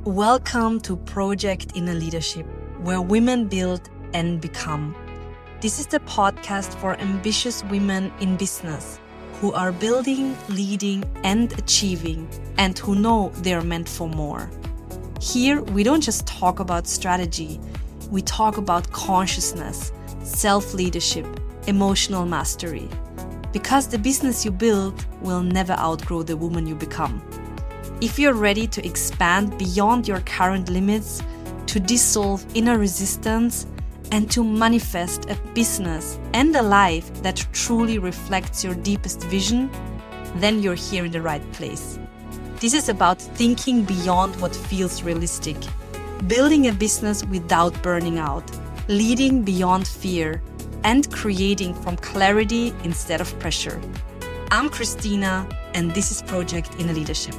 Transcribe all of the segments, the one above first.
Welcome to Project Inner Leadership, where women build and become. This is the podcast for ambitious women in business who are building, leading, and achieving, and who know they are meant for more. Here, we don't just talk about strategy, we talk about consciousness, self-leadership, emotional mastery. Because the business you build will never outgrow the woman you become. If you're ready to expand beyond your current limits, to dissolve inner resistance, and to manifest a business and a life that truly reflects your deepest vision, then you're here in the right place. This is about thinking beyond what feels realistic, building a business without burning out, leading beyond fear, and creating from clarity instead of pressure. I'm Christina, and this is Project Inner Leadership.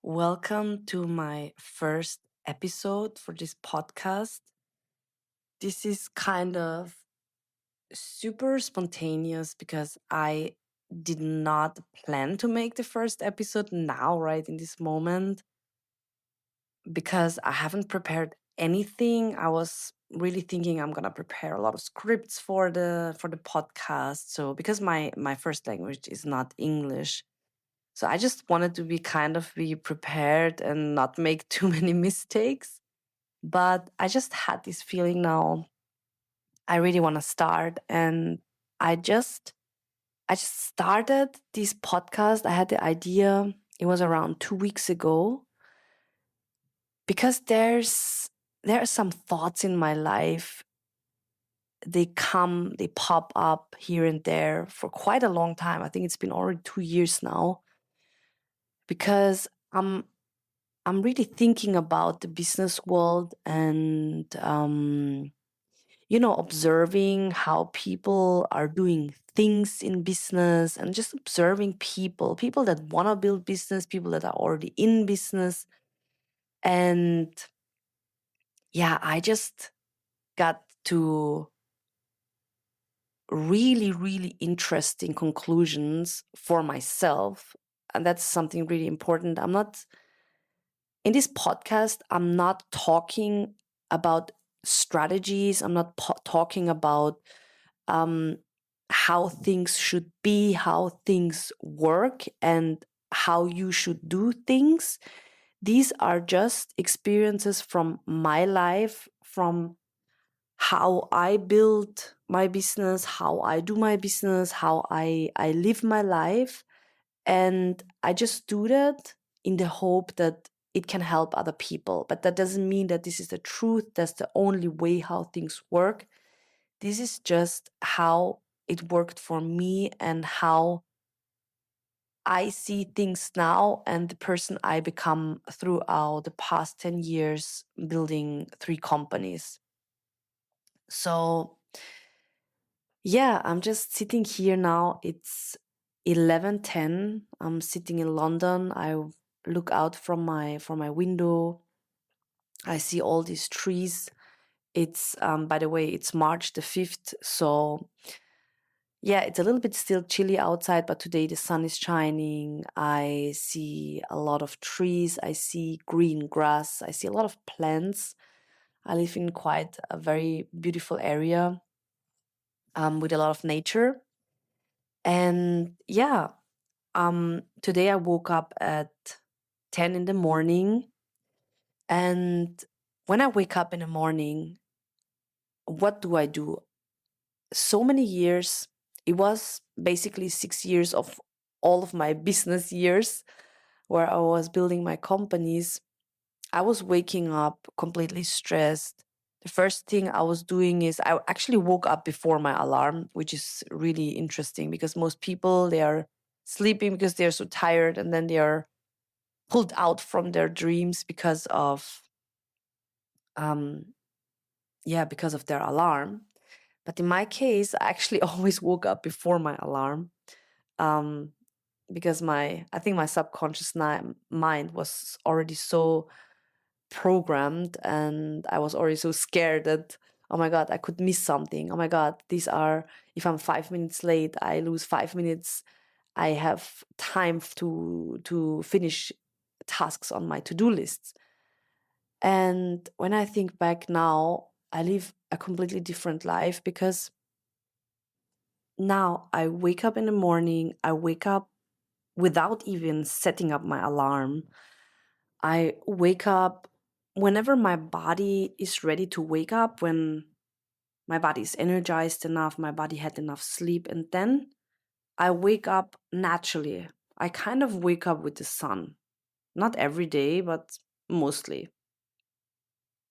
Welcome to my first episode for this podcast. This is kind of super spontaneous because I did not plan to make the first episode now, right in this moment, because I haven't prepared anything. I was really thinking I'm gonna prepare a lot of scripts for the podcast. So because my first language is not English, so I just wanted to be prepared and not make too many mistakes. But I just had this feeling now. I really want to start, and I just I just started this podcast. I had the idea. It was around 2 weeks ago because there are some thoughts in my life. They pop up here and there for quite a long time. I think it's been already 2 years now because I'm really thinking about the business world and observing how people are doing things in business and just observing people that want to build business, people that are already in business. And yeah, I just got to really, really interesting conclusions for myself. And that's something really important. In this podcast, I'm not talking about strategies. I'm not talking about um, how things should be, how things work, and how you should do things. These are just experiences from my life, from how I build my business, how I do my business, how I live my life. And I just do that in the hope that it can help other people. But that doesn't mean that this is the truth. That's the only way how things work. This is just how it worked for me and how I see things now and the person I become throughout the past 10 years building 3 companies. So, yeah, I'm just sitting here now. It's 11:10. I'm sitting in London. I look out from my window. I see all these trees. It's by the way, it's March the 5th, so yeah, it's a little bit still chilly outside, but today the sun is shining. I see a lot of trees. I see green grass. I see a lot of plants. I live in quite a very beautiful area with a lot of nature. And yeah, today I woke up at 10 in the morning. And when I wake up in the morning, what do I do? So many years, it was basically 6 years of all of my business years where I was building my companies. I was waking up completely stressed. The first thing I was doing is I actually woke up before my alarm, which is really interesting because most people, they are sleeping because they're so tired, and then they are pulled out from their dreams um because of their alarm. But in my case, I actually always woke up before my alarm, um because I think my subconscious mind was already so programmed, and I was already so scared that oh my God, I could miss something. Oh my God, these are, if I'm 5 minutes late, I lose 5 minutes. I have time to finish tasks on my to-do lists. And when I think back now, I live a completely different life because now I wake up in the morning, I wake up without even setting up my alarm. I wake up whenever my body is ready to wake up, when my body is energized enough, my body had enough sleep, and then I wake up naturally. I kind of wake up with the sun. Not every day, but mostly.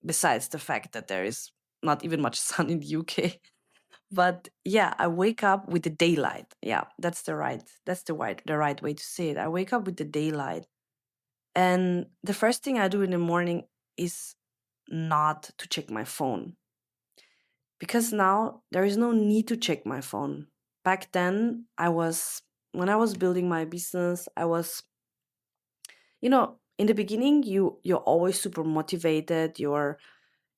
Besides the fact that there is not even much sun in the UK. But yeah, I wake up with the daylight. Yeah, that's the right way to say it. I wake up with the daylight. And the first thing I do in the morning is not to check my phone. Because now there is no need to check my phone. Back then, when I was building my business, I was, in the beginning, you're always super motivated, you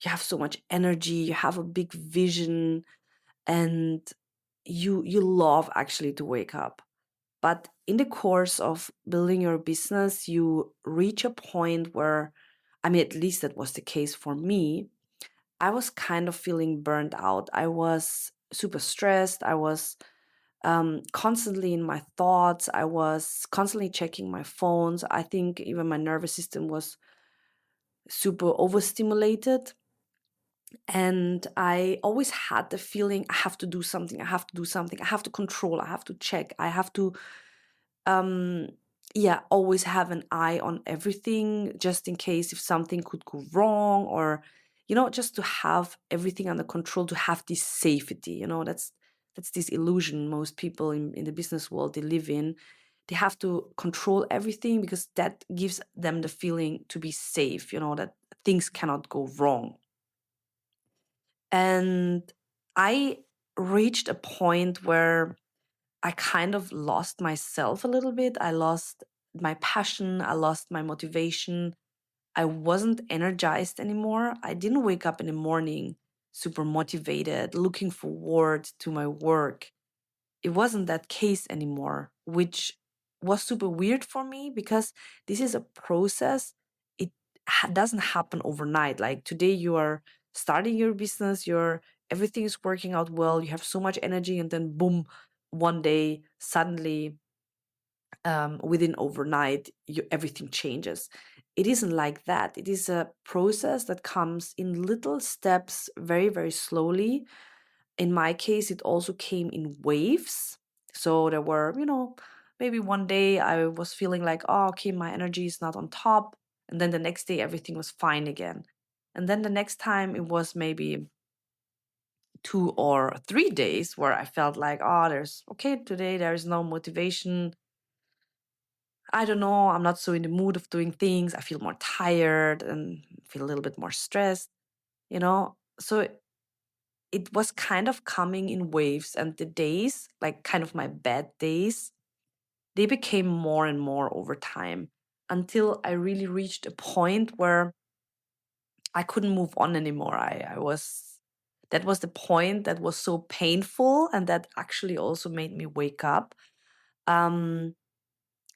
have so much energy, you have a big vision, and you love actually to wake up. But in the course of building your business, you reach a point where, I mean, at least that was the case for me, I was kind of feeling burnt out. I was super stressed. I was constantly in my thoughts. I was constantly checking my phones. I think even my nervous system was super overstimulated. And I always had the feeling I have to do something, I have to do something, I have to control, I have to check, I have to, um, yeah, always have an eye on everything just in case if something could go wrong, or, just to have everything under control, to have this safety. That's this illusion most people in the business world they live in. They have to control everything because that gives them the feeling to be safe, that things cannot go wrong. And I reached a point where I kind of lost myself a little bit. I lost my passion. I lost my motivation. I wasn't energized anymore. I didn't wake up in the morning super motivated, looking forward to my work. It wasn't that case anymore, which was super weird for me because this is a process. It doesn't happen overnight. Like today, you are starting your business, everything is working out well, you have so much energy, and then boom, one day suddenly, within overnight, everything changes. It isn't like that. It is a process that comes in little steps, very, very slowly. In my case, it also came in waves. So there were, maybe one day I was feeling like, oh, okay, my energy is not on top. And then the next day, everything was fine again. And then the next time, it was maybe 2 or 3 days where I felt like, oh, today there is no motivation. I don't know, I'm not so in the mood of doing things. I feel more tired and feel a little bit more stressed, So it was kind of coming in waves, and the days, like kind of my bad days, they became more and more over time until I really reached a point where I couldn't move on anymore. That was the point that was so painful, and that actually also made me wake up, um,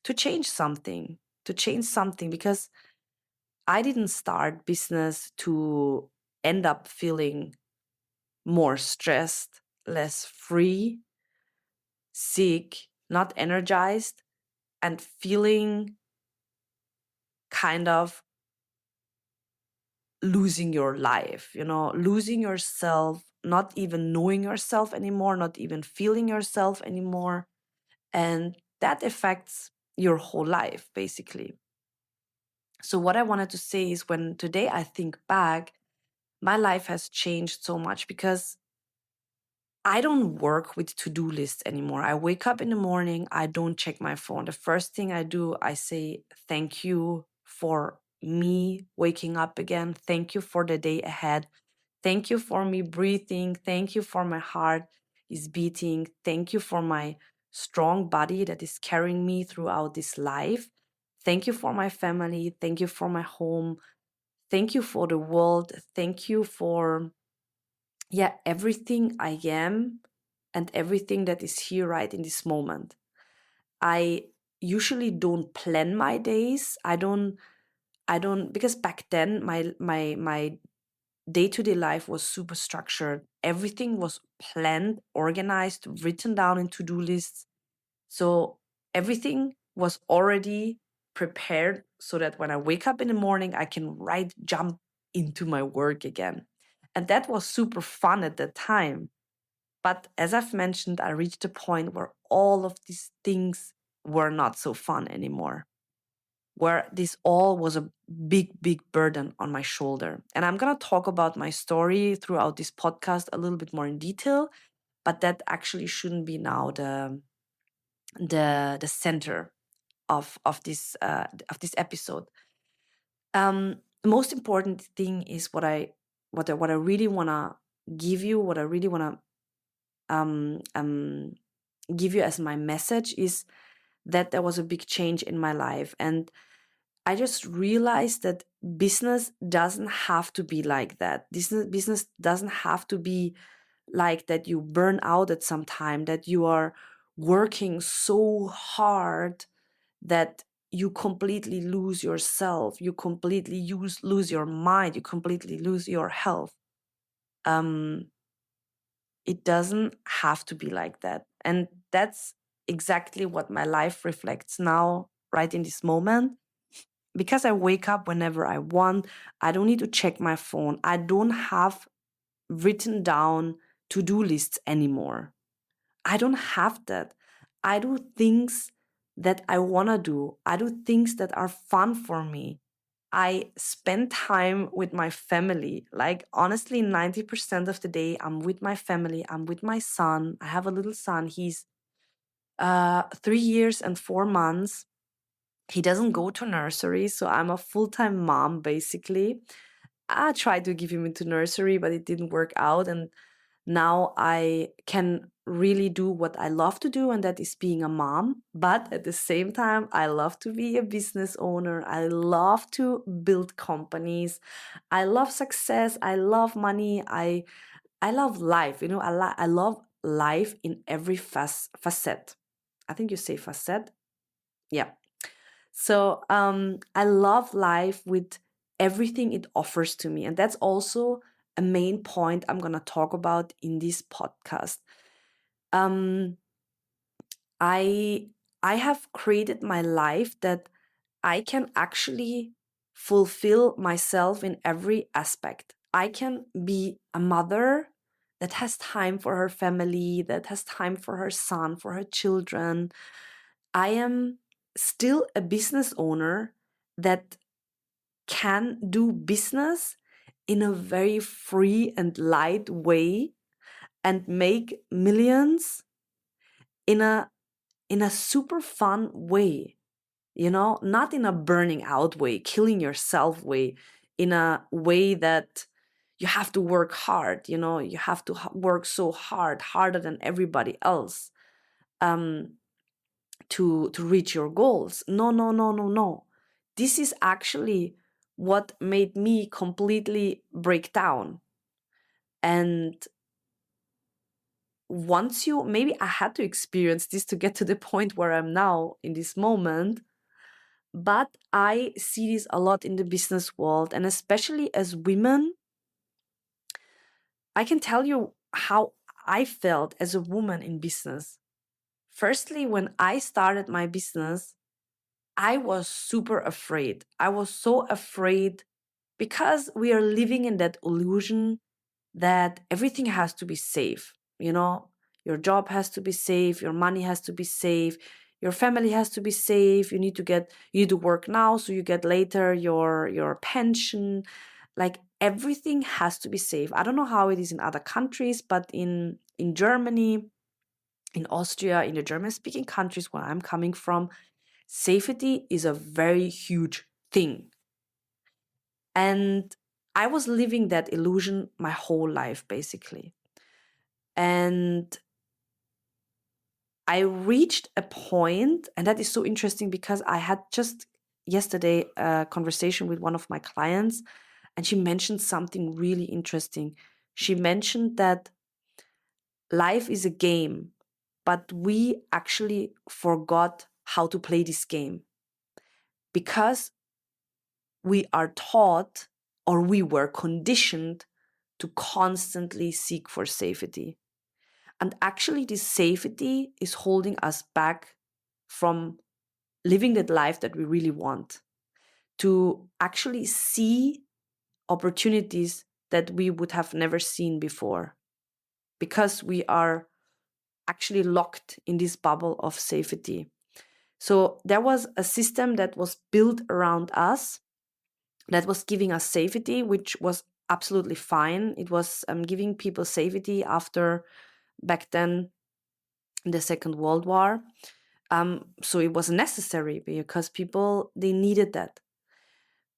to change something, because I didn't start business to end up feeling more stressed, less free, sick, not energized, and feeling kind of losing your life, losing yourself, not even knowing yourself anymore, not even feeling yourself anymore. And that affects your whole life, basically. So, what I wanted to say is, when today I think back, my life has changed so much because I don't work with to-do lists anymore. I wake up in the morning, I don't check my phone. The first thing I do, I say thank you for me waking up again. Thank you for the day ahead. Thank you for me breathing. Thank you for my heart is beating. Thank you for my strong body that is carrying me throughout this life. Thank you for my family. Thank you for my home. Thank you for the world. Thank you for yeah, everything I am and everything that is here right in this moment. I usually don't plan my days. I don't because back then my day-to-day life was super structured. Everything was planned, organized, written down in to-do lists. So everything was already prepared so that when I wake up in the morning, I can right jump into my work again. And that was super fun at that time. But as I've mentioned, I reached a point where all of these things were not so fun anymore, where this all was a big, big burden on my shoulder. And I'm going to talk about my story throughout this podcast a little bit more in detail, but that actually shouldn't be now the center of this episode. The most important thing is what I really want to give you, what I really want to give you as my message is that there was a big change in my life. And I just realized that business doesn't have to be like that. Business doesn't have to be like that you burn out at some time, that you are working so hard that you completely lose yourself, you completely lose your mind, you completely lose your health. Um, it doesn't have to be like that. And that's exactly what my life reflects now, right in this moment. Because I wake up whenever I want, I don't need to check my phone. I don't have written down to do lists anymore. I don't have that. I do things that I want to do. I do things that are fun for me. I spend time with my family. Like, honestly, 90% of the day, I'm with my family. I'm with my son. I have a little son. He's 3 years and 4 months. He doesn't go to nursery. So I'm a full time mom, basically. I tried to give him into nursery, but it didn't work out. And now I can really do what I love to do, and that is being a mom. But at the same time, I love to be a business owner. I love to build companies. I love success. I love money. I love life. I love life in every facet. I think you say facet. Yeah. So I love life with everything it offers to me. And that's also a main point I'm going to talk about in this podcast. Um, I I have created my life that I can actually fulfill myself in every aspect. I can be a mother that has time for her family, that has time for her son, for her children. I am still a business owner that can do business in a very free and light way and make millions in a super fun way, not in a burning out way, killing yourself way, in a way that you have to work hard, you have to work so hard, harder than everybody else, um, to reach your goals. No, no, no, no, no. This is actually what made me completely break down. And once you, maybe I had to experience this to get to the point where I'm now in this moment, but I see this a lot in the business world, and especially as women. I can tell you how I felt as a woman in business. Firstly, when I started my business, I was super afraid. I was so afraid because we are living in that illusion that everything has to be safe. Your job has to be safe, your money has to be safe, your family has to be safe. You need to work now so you get later your pension. Like, everything has to be safe. I don't know how it is in other countries, but in Germany, in Austria, in the German speaking countries where I'm coming from, safety is a very huge thing. And I was living that illusion my whole life, basically. And I reached a point, and that is so interesting because I had just yesterday a conversation with one of my clients, and she mentioned something really interesting. She mentioned that life is a game, but we actually forgot how to play this game because we are taught, or we were conditioned to constantly seek for safety. And actually, this safety is holding us back from living that life that we really want, to actually see opportunities that we would have never seen before, because we are actually locked in this bubble of safety. So there was a system that was built around us that was giving us safety, which was absolutely fine. It was giving people safety after, back then, the Second World War. So it was necessary because people, they needed that.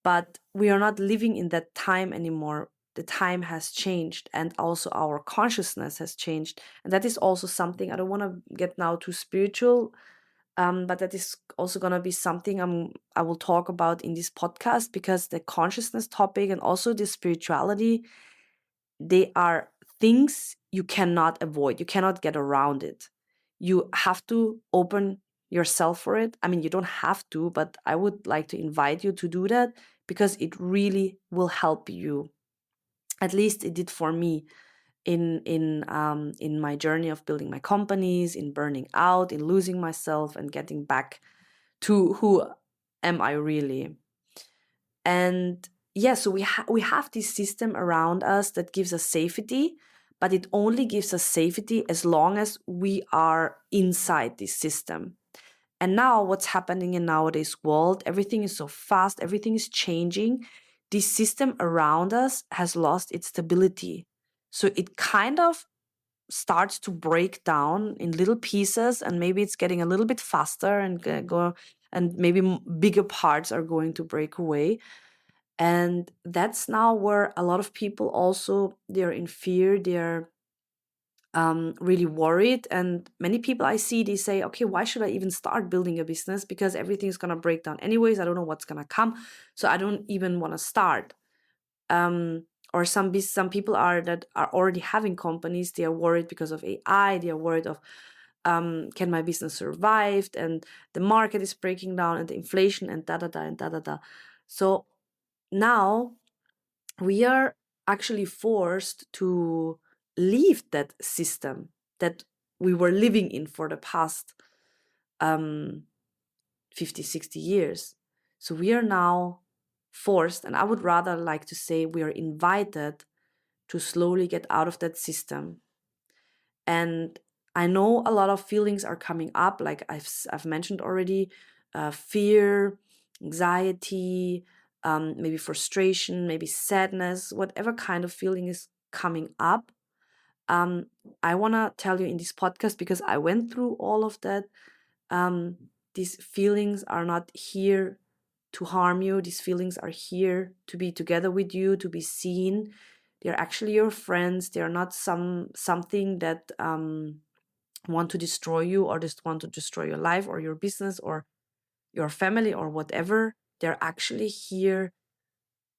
But we are not living in that time anymore. The time has changed, and also our consciousness has changed. And that is also something, I don't want to get now too spiritual, but that is also going to be something I will talk about in this podcast, because the consciousness topic and also the spirituality, they are things you cannot avoid. You cannot get around it. You have to open yourself for it. I mean, you don't have to, but I would like to invite you to do that, because it really will help you. At least it did for me in my journey of building my companies, in burning out, in losing myself, and getting back to who am I really. And yeah, so we have this system around us that gives us safety, but it only gives us safety as long as we are inside this system. And now what's happening in nowadays world, everything is so fast, everything is changing. This system around us has lost its stability. So it kind of starts to break down in little pieces, and maybe it's getting a little bit faster and go, and maybe bigger parts are going to break away. And that's now where a lot of people also, they're in fear, they're really worried. And many people I see, they say, okay, why should I even start building a business, because everything is going to break down anyways, I don't know what's going to come, so I don't even want to start. Or some people are that are already having companies, they are worried because of AI, they are worried of, can my business survive, and the market is breaking down, and the inflation, and da da da and da da da. So now we are actually forced to leave that system that we were living in for the past 50, 60 years. So we are now forced, and I would rather like to say we are invited to slowly get out of that system. And I know a lot of feelings are coming up, like I've mentioned already, fear, anxiety, maybe frustration, maybe sadness, whatever kind of feeling is coming up. Um, I want to tell you in this podcast, because I went through all of that. Um, these feelings are not here to harm you. These feelings are here to be together with you, to be seen. They're actually your friends. They're not something that want to destroy you, or just want to destroy your life or your business or your family or whatever. They're actually here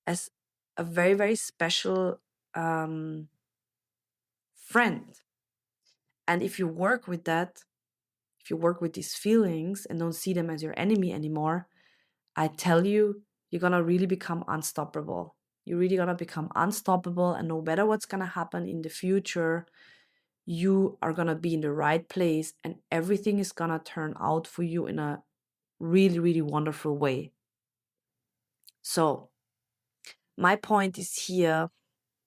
as a very, very special um, friend. And if you work with that, if you work with these feelings and don't see them as your enemy anymore, I tell you, you're gonna really become unstoppable. You're really gonna become unstoppable, and no matter what's gonna happen in the future, you are gonna be in the right place, and everything is gonna turn out for you in a really, really wonderful way. So, my point is here,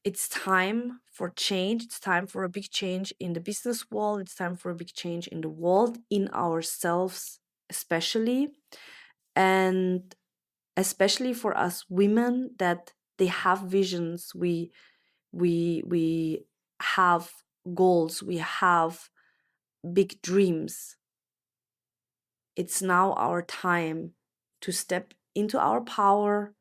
it's time for change. It's time for a big change in the business world. It's time for a big change in the world, in ourselves, especially. And especially for us women that they have visions, we have goals, we have big dreams. It's now our time to step into our power,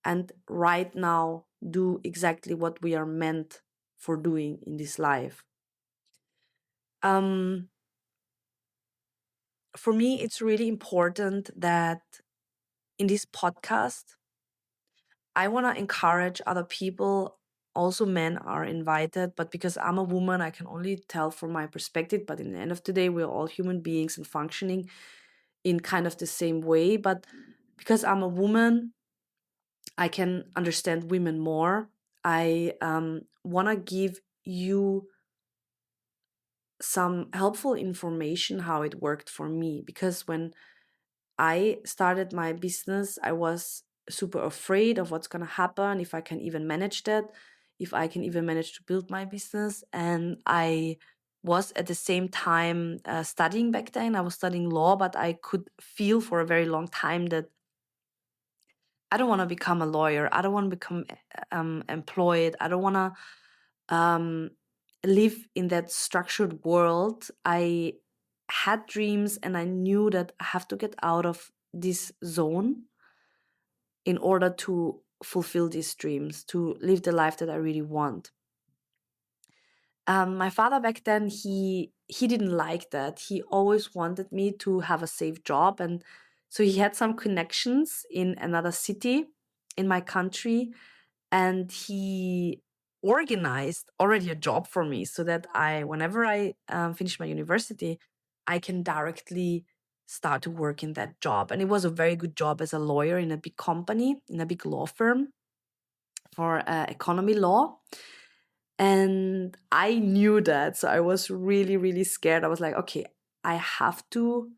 and right now do exactly what we are meant for doing in this life. um for me, it's really important that in this podcast I want to encourage other people also men are invited, but because I'm a woman, I can only tell from my perspective. But in the end of the day, we're all human beings and functioning in kind of the same way. But because I'm a woman, I can understand women more. I want to give you some helpful information how it worked for me, because when I started my business, I was super afraid of what's going to happen, if I can even manage that, if I can even manage to build my business. And I was at the same time studying back then. I was studying law, but I could feel for a very long time that I don't want to become a lawyer. I don't want to become employed. I don't want to live in that structured world. I had dreams and I knew that I have to get out of this zone in order to fulfill these dreams, to live the life that I really want. My father back then, he didn't like that. He always wanted me to have a safe job, and so he had some connections in another city in my country, and he organized already a job for me so that whenever I finish my university, I can directly start to work in that job. And it was a very good job as a lawyer in a big company, in a big law firm for economy law. And I knew that, so I was really, really scared. I was like, okay, I have to,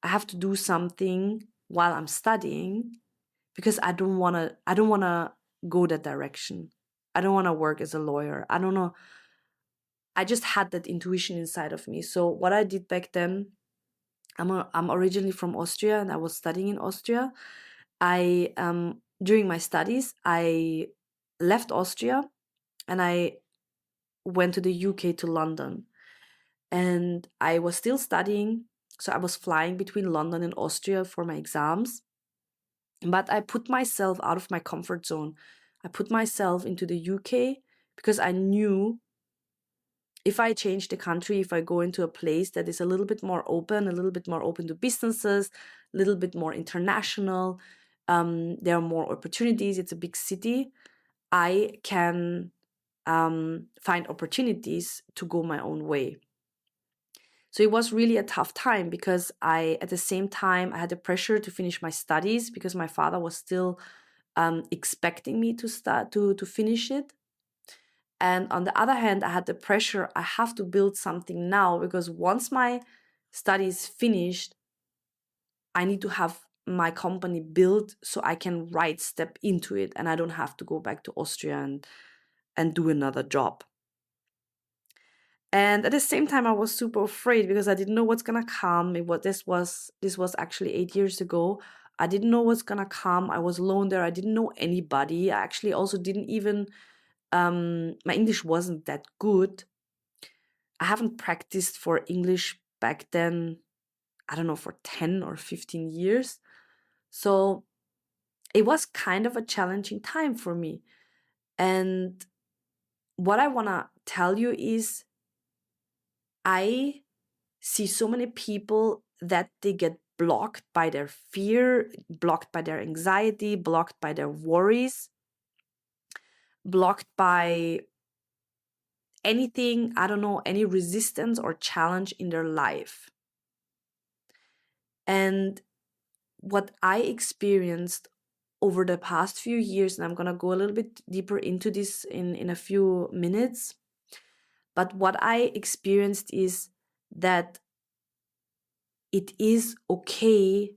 I have to do something while I'm studying, because I don't want to go that direction. I don't want to work as a lawyer. I don't know. I just had that intuition inside of me. So what I did back then, I'm originally from Austria and I was studying in Austria. I during my studies, I left Austria and I went to the UK, to London. And I was still studying, so I was flying between London and Austria for my exams. But I put myself out of my comfort zone. I put myself into the UK because I knew if I change the country, if I go into a place that is a little bit more open, a little bit more open to businesses, a little bit more international, there are more opportunities, it's a big city, I can find opportunities to go my own way. So it was really a tough time because at the same time, I had the pressure to finish my studies because my father was still expecting me to start to finish it. And on the other hand, I had the pressure, I have to build something now, because once my studies finished, I need to have my company built so I can right step into it and I don't have to go back to Austria and do another job. And at the same time, I was super afraid because I didn't know what's gonna come. This was actually 8 years ago. I didn't know what's gonna come. I was alone there. I didn't know anybody. I actually also didn't even my English wasn't that good. I haven't practiced for English back then, I don't know, for 10 or 15 years. So it was kind of a challenging time for me. And what I want to tell you is I see so many people that they get blocked by their fear, blocked by their anxiety, blocked by their worries, blocked by anything, I don't know, any resistance or challenge in their life. And what I experienced over the past few years, and I'm going to go a little bit deeper into this in a few minutes, but what I experienced is that it is okay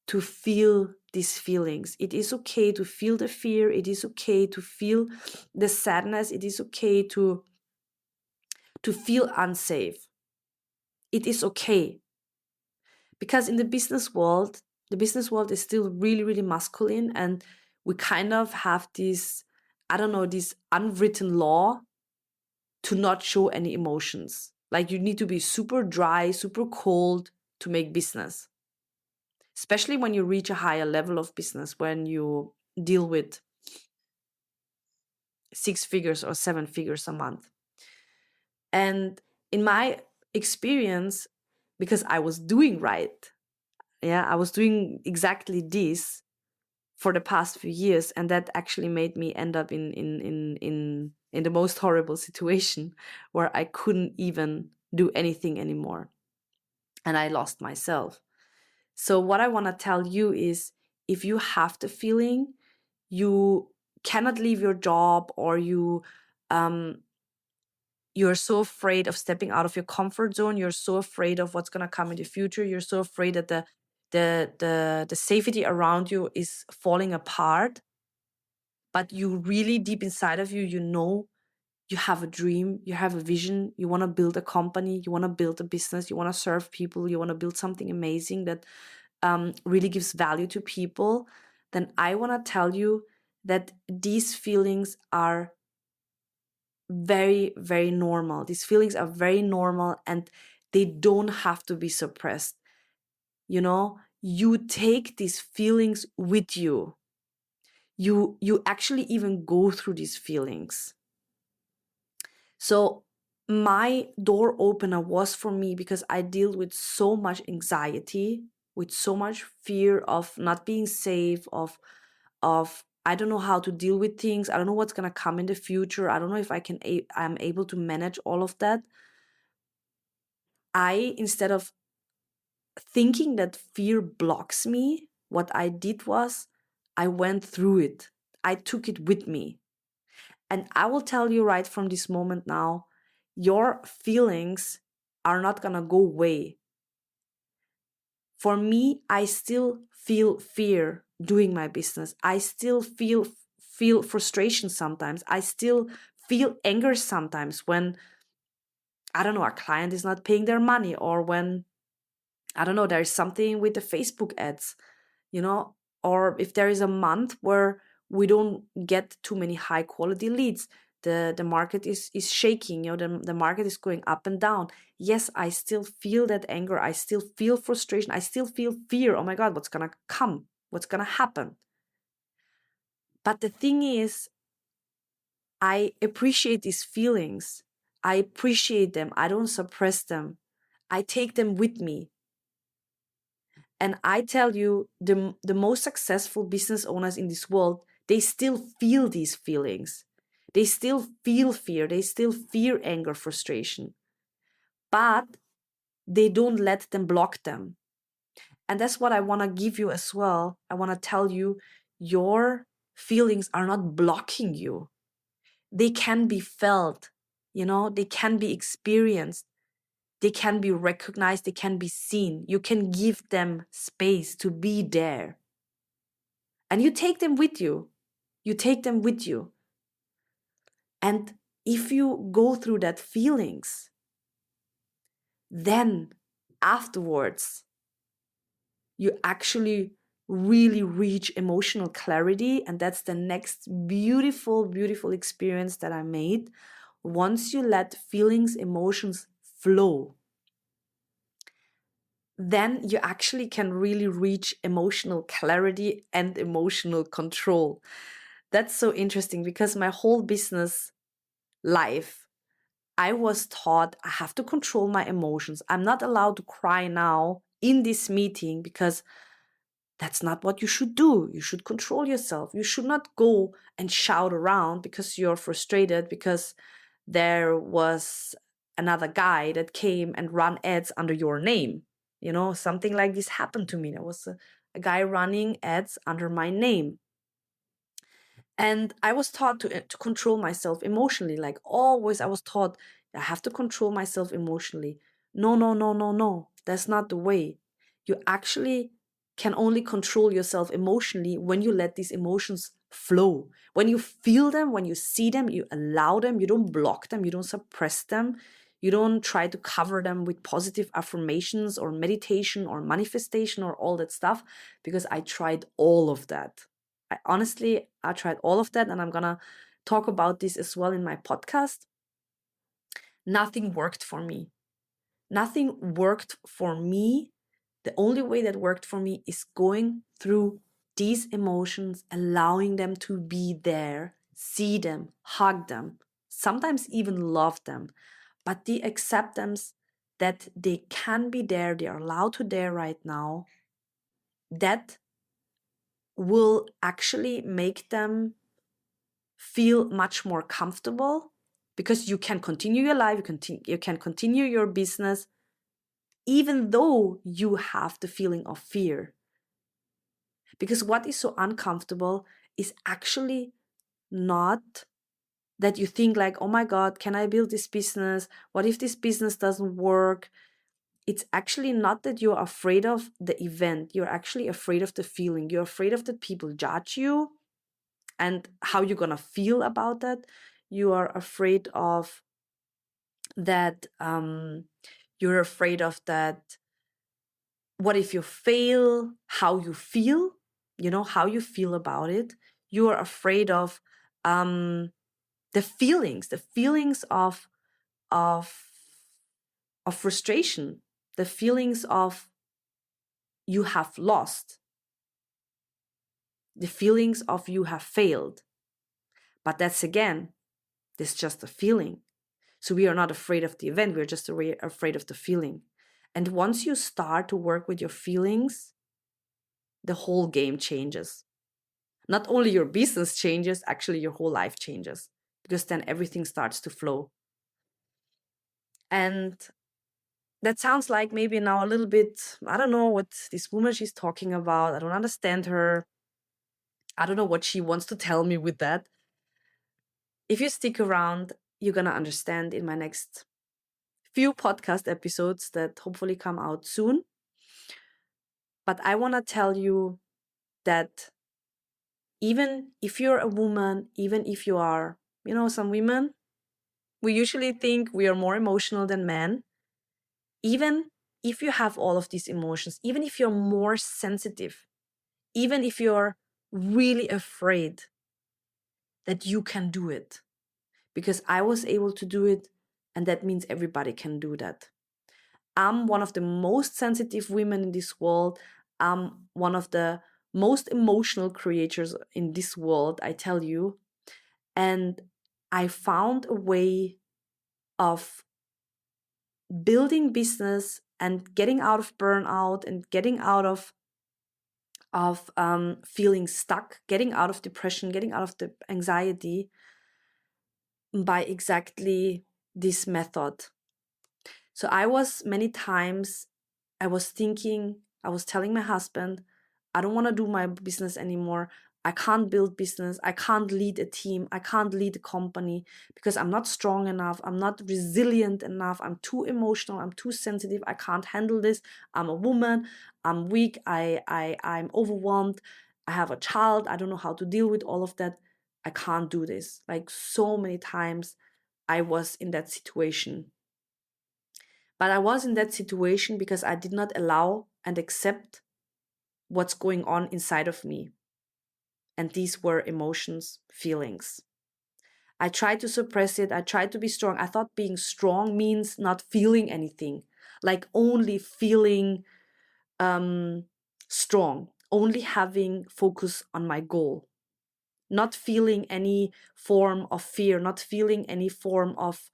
to feel these feelings. It is okay to feel the fear. It is okay to feel the sadness. It is okay to feel unsafe. It is okay. Because in the business world is still really, really masculine, and we kind of have this, I don't know, this unwritten law to not show any emotions. Like you need to be super dry, super cold to make business. Especially when you reach a higher level of business, when you deal with 6 figures or 7 figures a month. And in my experience, because I was doing right, yeah, I was doing exactly this for the past few years, and that actually made me end up in the most horrible situation where I couldn't even do anything anymore, and I lost myself. So what I want to tell you is, if you have the feeling you cannot leave your job, or um you're so afraid of stepping out of your comfort zone, you're so afraid of what's going to come in the future, you're so afraid that the safety around you is falling apart, but you really deep inside of you, you know, you have a dream, you have a vision, you want to build a company, you want to build a business, you want to serve people, you want to build something amazing that really gives value to people, then I want to tell you that these feelings are very, very normal. These feelings are very normal, and they don't have to be suppressed. You know, you take these feelings with you. You actually even go through these feelings. So my door opener was for me because I deal with so much anxiety, with so much fear of not being safe, of I don't know how to deal with things. I don't know what's going to come in the future. I don't know if I'm able to manage all of that. Instead of thinking that fear blocks me, what I did was I went through it. I took it with me. And I will tell you right from this moment now, your feelings are not going to go away. For me, I still feel fear doing my business. I still feel frustration sometimes. I still feel anger sometimes when, I don't know, a client is not paying their money, or when, I don't know, there's something with the Facebook ads, you know, or if there is a month where we don't get too many high quality leads, the market is shaking, you know, the market is going up and down. Yes, I still feel that anger, I still feel frustration, I still feel fear. Oh my God, what's gonna come? What's gonna happen? But the thing is, I appreciate these feelings. I appreciate them. I don't suppress them. I take them with me. And I tell you, the most successful business owners in this world, they still feel these feelings. They still feel fear. They still fear anger, frustration. But they don't let them block them. And that's what I want to give you as well. I want to tell you, your feelings are not blocking you. They can be felt, you know, they can be experienced. They can be recognized, they can be seen. You can give them space to be there. And you take them with you. You take them with you. And if you go through that feelings, then afterwards, you actually really reach emotional clarity. And that's the next beautiful, beautiful experience that I made. Once you let feelings, emotions flow, then you actually can really reach emotional clarity and emotional control. That's so interesting, because my whole business life, I was taught I have to control my emotions. I'm not allowed to cry now in this meeting, because that's not what you should do. You should control yourself. You should not go and shout around because you're frustrated, because there was another guy that came and ran ads under your name. You know, something like this happened to me. There was a guy running ads under my name. And I was taught to control myself emotionally. Like always, I was taught I have to control myself emotionally. No, no, no, no, no. That's not the way. You actually can only control yourself emotionally when you let these emotions flow. When you feel them, when you see them, you allow them, you don't block them, you don't suppress them. You don't try to cover them with positive affirmations or meditation or manifestation or all that stuff, because I tried all of that. I tried all of that, and I'm gonna talk about this as well in my podcast. Nothing worked for me. Nothing worked for me. The only way that worked for me is going through these emotions, allowing them to be there, see them, hug them, sometimes even love them, but the acceptance that they can be there, they are allowed to there right now, that will actually make them feel much more comfortable, because you can continue your life, you can continue your business, even though you have the feeling of fear. Because what is so uncomfortable is actually not that you think like, oh my God, can I build this business? What if this business doesn't work? It's actually not that you're afraid of the event. You're actually afraid of the feeling. You're afraid of that people judge you and how you're going to feel about that. You are afraid of that. You're afraid of that. What if you fail? How you feel, how you feel about it. You are afraid of the feelings of of frustration, the feelings of you have lost, the feelings of you have failed. But that's just a feeling. So we are not afraid of the event, we're just afraid of the feeling. And once you start to work with your feelings, the whole game changes. Not only your business changes, actually your whole life changes, because then everything starts to flow. And that sounds like maybe now a little bit, I don't know what this woman she's talking about. I don't understand her. I don't know what she wants to tell me with that. If you stick around, you're going to understand in my next few podcast episodes that hopefully come out soon. But I want to tell you that even if you're a woman, even if you are, some women, we usually think we are more emotional than men. Even if you have all of these emotions, even if you're more sensitive, even if you're really afraid, that you can do it. Because I was able to do it, and that means everybody can do that. I'm one of the most sensitive women in this world. I'm one of the most emotional creators in this world, I tell you. And I found a way of building business and getting out of burnout and getting out of feeling stuck, getting out of depression, getting out of the anxiety by exactly this method. So I was telling my husband, I don't want to do my business anymore. I can't build business. I can't lead a team. I can't lead a company because I'm not strong enough. I'm not resilient enough. I'm too emotional. I'm too sensitive. I can't handle this. I'm a woman. I'm weak. I'm overwhelmed. I have a child. I don't know how to deal with all of that. I can't do this. Like so many times I was in that situation. But I was in that situation because I did not allow and accept what's going on inside of me. And these were emotions, feelings. I tried to suppress it. I tried to be strong. I thought being strong means not feeling anything, like only feeling strong, only having focus on my goal, not feeling any form of fear, not feeling any form of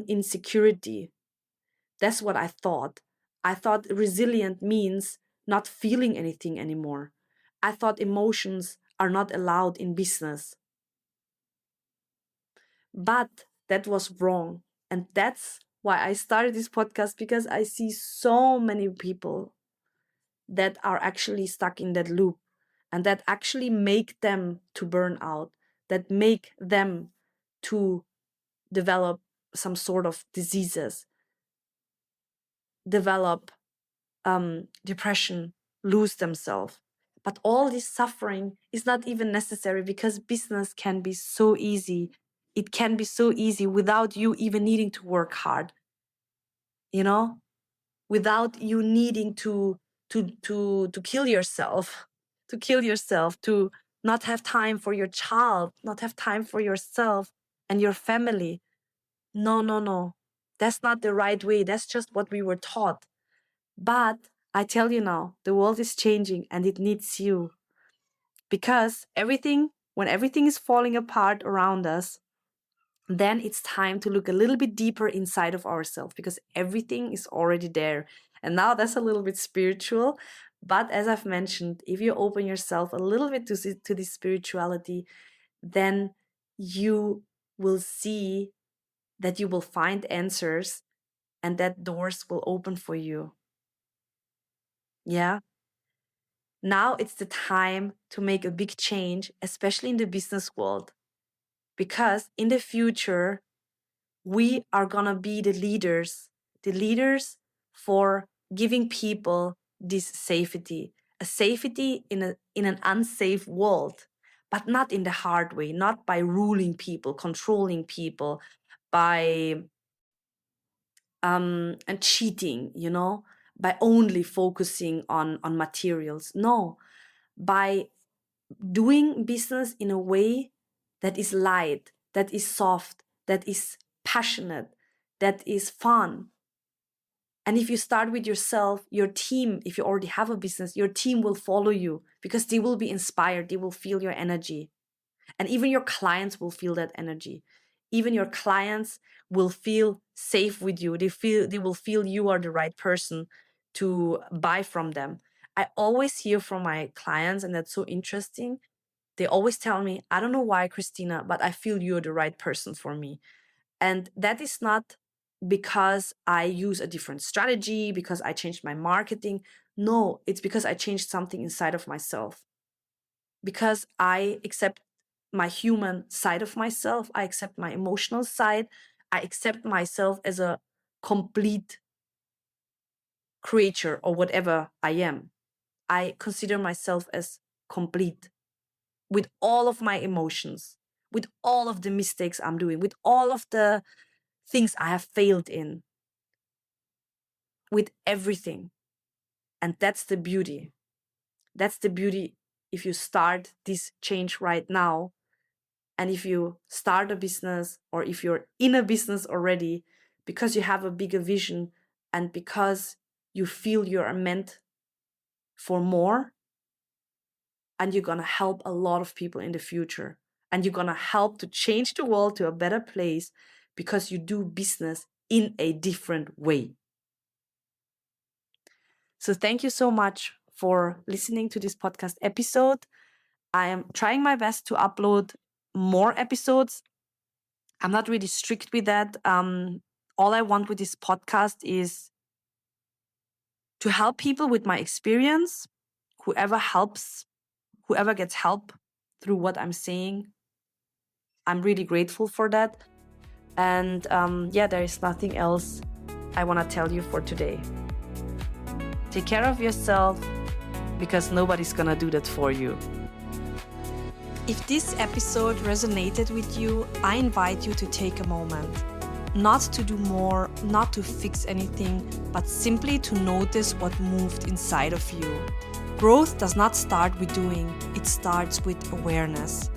insecurity. That's what I thought. I thought resilient means not feeling anything anymore. I thought emotions are not allowed in business. But that was wrong. And that's why I started this podcast, because I see so many people that are actually stuck in that loop and that actually make them to burn out, that make them to develop some sort of diseases, develop depression, lose themselves. But all this suffering is not even necessary, because business can be so easy. It can be so easy without you even needing to work hard, without you needing to kill yourself, to not have time for your child, not have time for yourself and your family. No, no, no. That's not the right way. That's just what we were taught. But I tell you now, the world is changing and it needs you. Because when everything is falling apart around us, then it's time to look a little bit deeper inside of ourselves, because everything is already there. And now that's a little bit spiritual, But as I've mentioned, if you open yourself a little bit to this spirituality, then you will see that you will find answers and that doors will open for you. Yeah. Now it's the time to make a big change, especially in the business world, because in the future, we are going to be the leaders for giving people this safety, a safety in an unsafe world, but not in the hard way, not by ruling people, controlling people, by and cheating, by only focusing on materials. No, by doing business in a way that is light, that is soft, that is passionate, that is fun. And if you start with yourself, your team, if you already have a business, your team will follow you because they will be inspired, they will feel your energy. And even your clients will feel that energy. Even your clients will feel safe with you. They will feel you are the right person to buy from them. I always hear from my clients, and that's so interesting. They always tell me, I don't know why, Christina, but I feel you're the right person for me. And that is not because I use a different strategy, because I changed my marketing. No, it's because I changed something inside of myself. Because I accept my human side of myself, I accept my emotional side, I accept myself as a complete creature or whatever I am. I consider myself as complete with all of my emotions, with all of the mistakes I'm doing, with all of the things I have failed in, with everything. And that's the beauty. That's the beauty if you start this change right now. And if you start a business or if you're in a business already, because you have a bigger vision and because you feel you're meant for more, and you're going to help a lot of people in the future, and you're going to help to change the world to a better place because you do business in a different way. So thank you so much for listening to this podcast episode. I am trying my best to upload more episodes. I'm not really strict with that. All I want with this podcast is to help people with my experience. Whoever gets help through what I'm saying, I'm really grateful for that. And there is nothing else I want to tell you for today. Take care of yourself because nobody's gonna do that for you. If this episode resonated with you, I invite you to take a moment. Not to do more, not to fix anything, but simply to notice what moved inside of you. Growth does not start with doing, it starts with awareness.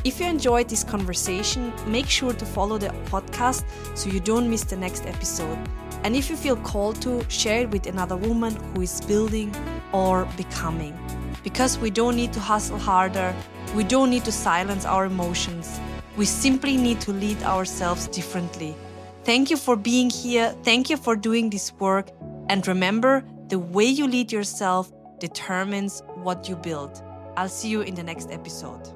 If you enjoyed this conversation, make sure to follow the podcast so you don't miss the next episode. And if you feel called to, share it with another woman who is building or becoming. Because we don't need to hustle harder, we don't need to silence our emotions. We simply need to lead ourselves differently. Thank you for being here. Thank you for doing this work. And remember, the way you lead yourself determines what you build. I'll see you in the next episode.